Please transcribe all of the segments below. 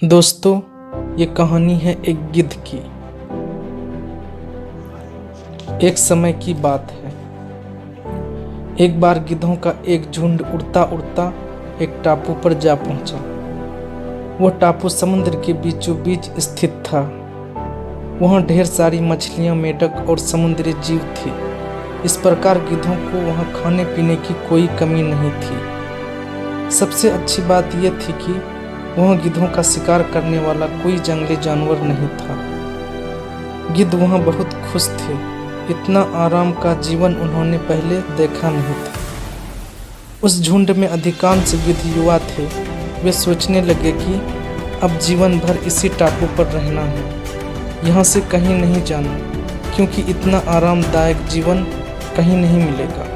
दोस्तों, ये कहानी है एक गिद्ध की। एक समय की बात है। एक बार गिद्धों का एक झुंड उड़ता उड़ता एक टापू पर जा पहुंचा। वह टापू समुद्र के बीचों बीच स्थित था। वहां ढेर सारी मछलियां, मेढक और समुद्री जीव थे। इस प्रकार गिद्धों को वहां खाने पीने की कोई कमी नहीं थी। सबसे अच्छी बात यह थी कि वहाँ गिद्धों का शिकार करने वाला कोई जंगली जानवर नहीं था। गिद्ध वहाँ बहुत खुश थे। इतना आराम का जीवन उन्होंने पहले देखा नहीं था। उस झुंड में अधिकांश गिद्ध युवा थे। वे सोचने लगे कि अब जीवन भर इसी टापू पर रहना है, यहाँ से कहीं नहीं जाना, क्योंकि इतना आरामदायक जीवन कहीं नहीं मिलेगा।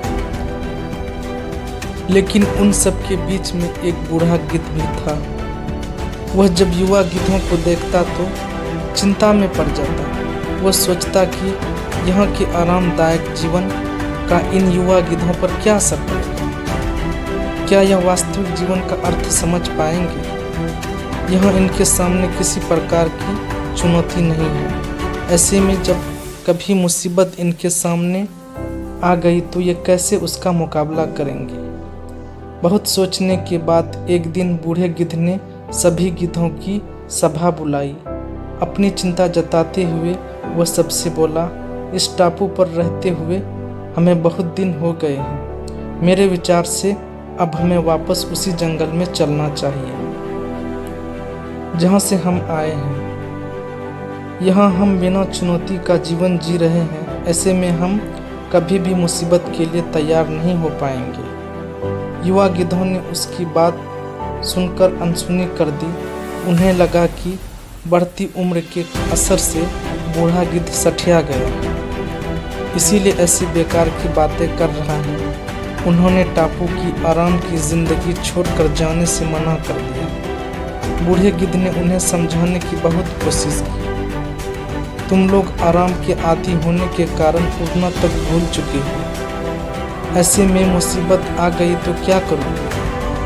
लेकिन उन सब के बीच में एक बूढ़ा गिद्ध भी था। वह जब युवा गिद्धों को देखता तो चिंता में पड़ जाता। वह सोचता कि यहाँ के आरामदायक जीवन का इन युवा गिद्धों पर क्या असर पड़ेगा। क्या यह वास्तविक जीवन का अर्थ समझ पाएंगे। यहाँ इनके सामने किसी प्रकार की चुनौती नहीं है। ऐसे में जब कभी मुसीबत इनके सामने आ गई तो ये कैसे उसका मुकाबला करेंगे। बहुत सोचने के बाद एक दिन बूढ़े गिद्ध ने सभी गिद्धों की सभा बुलाई। अपनी चिंता जताते हुए वह सबसे बोला, इस टापू पर रहते हुए हमें बहुत दिन हो गए हैं। मेरे विचार से अब हमें वापस उसी जंगल में चलना चाहिए जहाँ से हम आए हैं। यहाँ हम बिना चुनौती का जीवन जी रहे हैं। ऐसे में हम कभी भी मुसीबत के लिए तैयार नहीं हो पाएंगे। युवा गिद्धों ने उसकी बात सुनकर अनसुनी कर दी। उन्हें लगा कि बढ़ती उम्र के असर से बूढ़ा गिद्ध सठिया गया, इसीलिए ऐसी बेकार की बातें कर रहा है। उन्होंने टापू की आराम की जिंदगी छोड़कर जाने से मना कर दिया। बूढ़े गिद्ध ने उन्हें समझाने की बहुत कोशिश की। तुम लोग आराम के आदी होने के कारण उड़ना तक भूल चुके हो। ऐसे में मुसीबत आ गई तो क्या करोगे।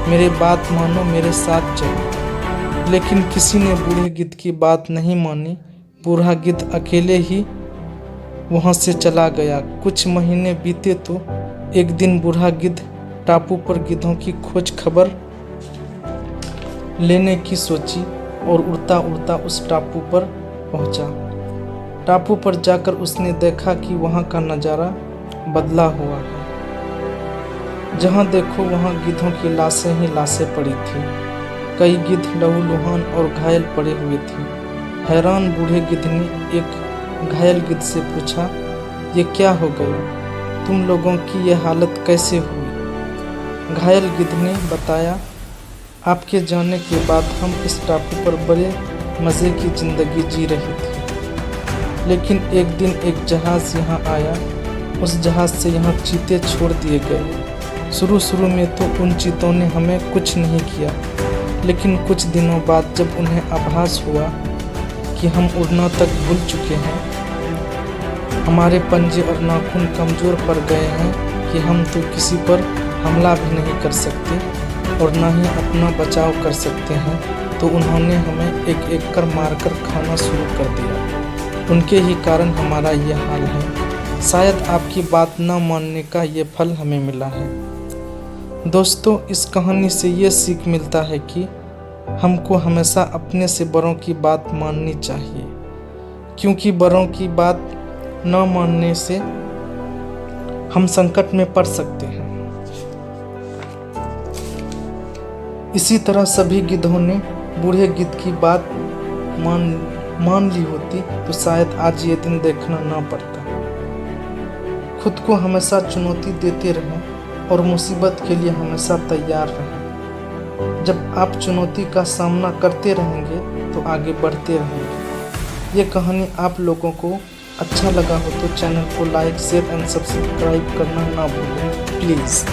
मेरे बात मानो, मेरे साथ चलो। लेकिन किसी ने बूढ़े गिद्ध की बात नहीं मानी। बूढ़ा गिद्ध अकेले ही वहां से चला गया। कुछ महीने बीते तो एक दिन बूढ़ा गिद्ध टापू पर गिद्धों की खोज खबर लेने की सोची और उड़ता उड़ता उस टापू पर पहुंचा। टापू पर जाकर उसने देखा कि वहां का नज़ारा बदला हुआ है। जहाँ देखो वहाँ गिद्धों की लाशें ही लाशें पड़ी थी। कई गिद्ध लहूलुहान और घायल पड़े हुए थे। हैरान बूढ़े गिद्ध ने एक घायल गिद्ध से पूछा, ये क्या हो गया। तुम लोगों की ये हालत कैसे हुई। घायल गिद्ध ने बताया, आपके जाने के बाद हम इस टापू पर बड़े मज़े की ज़िंदगी जी रहे थे। लेकिन एक दिन एक जहाज़ यहाँ आया। उस जहाज़ से यहाँ चीते छोड़ दिए गए। शुरू में तो उन चीतों ने हमें कुछ नहीं किया, लेकिन कुछ दिनों बाद जब उन्हें आभास हुआ कि हम उड़ना तक भूल चुके हैं, हमारे पंजे और नाखून कमज़ोर पड़ गए हैं कि हम तो किसी पर हमला भी नहीं कर सकते और ना ही अपना बचाव कर सकते हैं, तो उन्होंने हमें एक एक कर मारकर खाना शुरू कर दिया। उनके ही कारण हमारा ये हाल है। शायद आपकी बात न मानने का ये फल हमें मिला है। दोस्तों, इस कहानी से ये सीख मिलता है कि हमको हमेशा अपने से बड़ों की बात माननी चाहिए, क्योंकि बड़ों की बात न मानने से हम संकट में पड़ सकते हैं। इसी तरह सभी गिद्धों ने बूढ़े गिद्ध की बात मान ली होती तो शायद आज ये दिन देखना ना पड़ता। खुद को हमेशा चुनौती देते रहें और मुसीबत के लिए हमेशा तैयार रहें। जब आप चुनौती का सामना करते रहेंगे तो आगे बढ़ते रहेंगे। ये कहानी आप लोगों को अच्छा लगा हो तो चैनल को लाइक, शेयर एंड सब्सक्राइब करना ना भूलें प्लीज़।